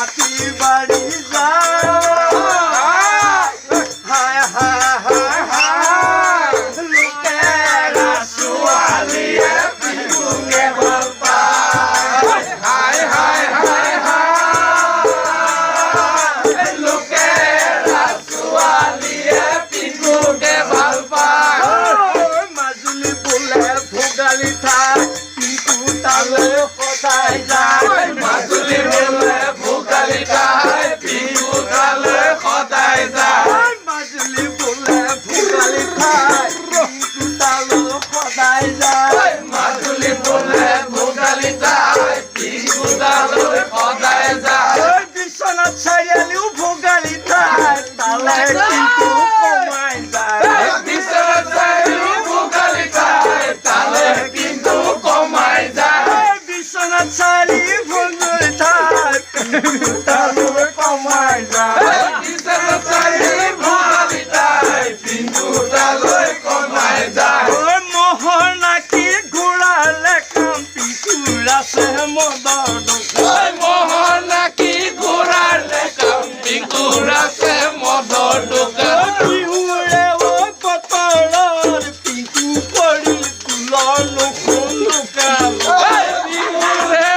মাটি বাড়ি যায় হায় হায় হায় হায় লোকেৰা ছোৱালীয়ে পিকুকে ভাল পায় হায় হায় হায় হায় লোকেৰা ছোৱালীয়ে পিকুকে ভাল পায় মাজুলী বোলে ভোগালী ঠাই পিকু তালৈ সদায় যায় মাজুলী বোলে ভোগালী ঠাই পিকু তালৈ সদায় যায় মাজুলী বোলে ভোগালী ঠাই পিকু তালৈ সদায় যায় মাজুলী বোলে ভোগালী ঠাই পিকু তালৈ সদায় যায় বিশ্বনাথ চাৰিআলিও ভোগালী ঠাই তালে পিকু কমাই যায় বিশ্বনাথ চাৰিআলিও ভোগালী ঠাই তালে কিন্তু কমাই যায় বিশ্বনাথ চাৰিআলি ভোগালী ঠাই পিকু তালৈ কমাই যায় বিশ্বনাথ চাৰিআলি ভোগালী ঠাই পিকু তালৈ কমাই যায় মহৰ নাকি ঘূৰালে কাম পিকুৰ আছে মদৰ দোকান মহৰ নাকি ঘূৰালে কাম পিকুৰ আছে মদৰ দোকান বিহুৰে বতৰৰ পিকু পৰি ফুলৰ নুশুন দোকান বিহুৰে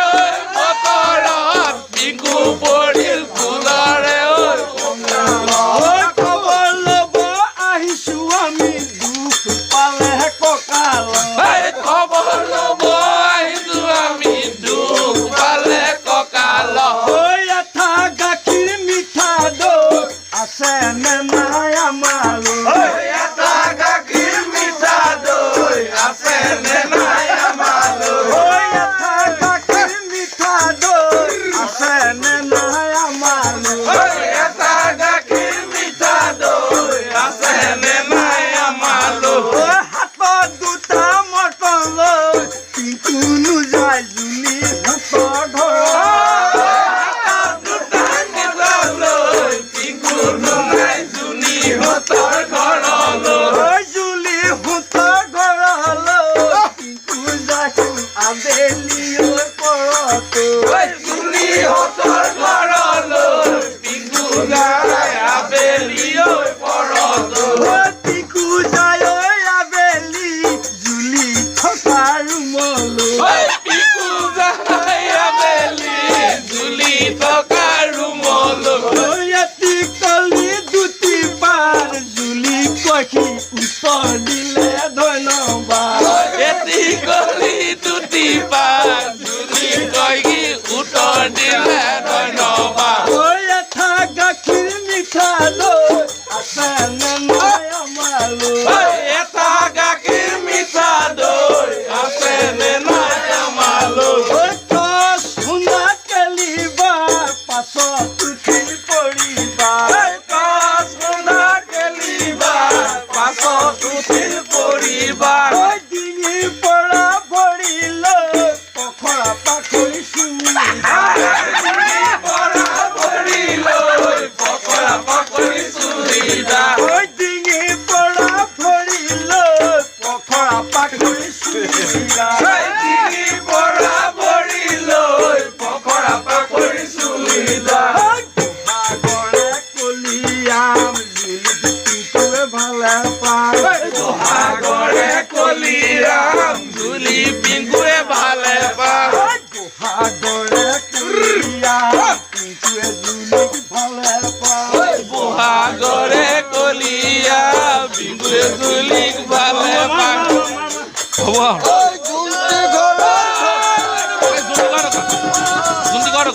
বতৰত পিকু পৰিল ফুলৰে খবৰ ল'ব আহিছো আমি দুখ পালে কঁকাল খবৰ ল'ব আহিছো আমি দুখ পালে কঁকাল এটা গাখীৰ মিঠা দৈ আছে নে নাই আমাৰ এটা গাখীৰ মিঠা দৈ আছে নে নাই আমাৰ এটা গাখীৰ মিঠা দৈ আছে নে নাই আমাৰ এটা গাখীৰ মিঠা দৈ আছে নে নাই আমাৰ হাতত দুটা মটন লৈ পিকু নোযায় জুলি হাতৰ ঘৰত দুটা মটন লৈ পিকু নোযায় জুলি হাতৰ ঘৰলৈ জুলি হাতৰ ঘৰলৈ পিকু যায় আবেলি পৰতো জুলি হাতৰ ঘৰলৈ পিকু যায় আবেলি পৰতো পিকু যায় আবেলি জুলি থকা ৰুমলৈ পিকু যায় আবেলি জুলি থকা ৰুমলৈ এটি কলি দুটি বাৰ জুলি কহি উত্তৰ দিলে ধন্যবাদ এটি কলি দুটি বাৰ জুলি কহি উত্তৰ দিলে ধন্যবাদ এটা গাখীৰ মিঠা দৈ আছে নে নাই আমাৰ এটা গাখীৰ মিঠা দৈ আছে নে নাই আমাৰ সোণা কেলিবা পাছত উঠি পৰিবা সোণা কেলিবা পাছত উঠি পৰিবা ডিঙিৰ পৰা ভৰিলৈ পখৰা পাখৰি চুই ডিঙিৰ পৰা ভৰিলৈ পখৰা পাখৰি চুইদা ডিঙিৰ পৰা ভৰিলৈ পখৰা পাখৰি চুইদা ডিঙিৰ পৰা ভৰিলৈ পখৰা পাখৰি চুইদা বহাগৰে কলিয়াম জুলি পিকুৱে ভালে পায় বহাগৰে কলিয়াম জুলি পিকুৱে ভালে পায় বহাগৰে কলিয়াম পিকুৱে জুলিক ভালে পায় বহাগৰে কলিয়া পিকুৱে জুলিক ভালে পায় হ'ব জুন্তি ঘৰ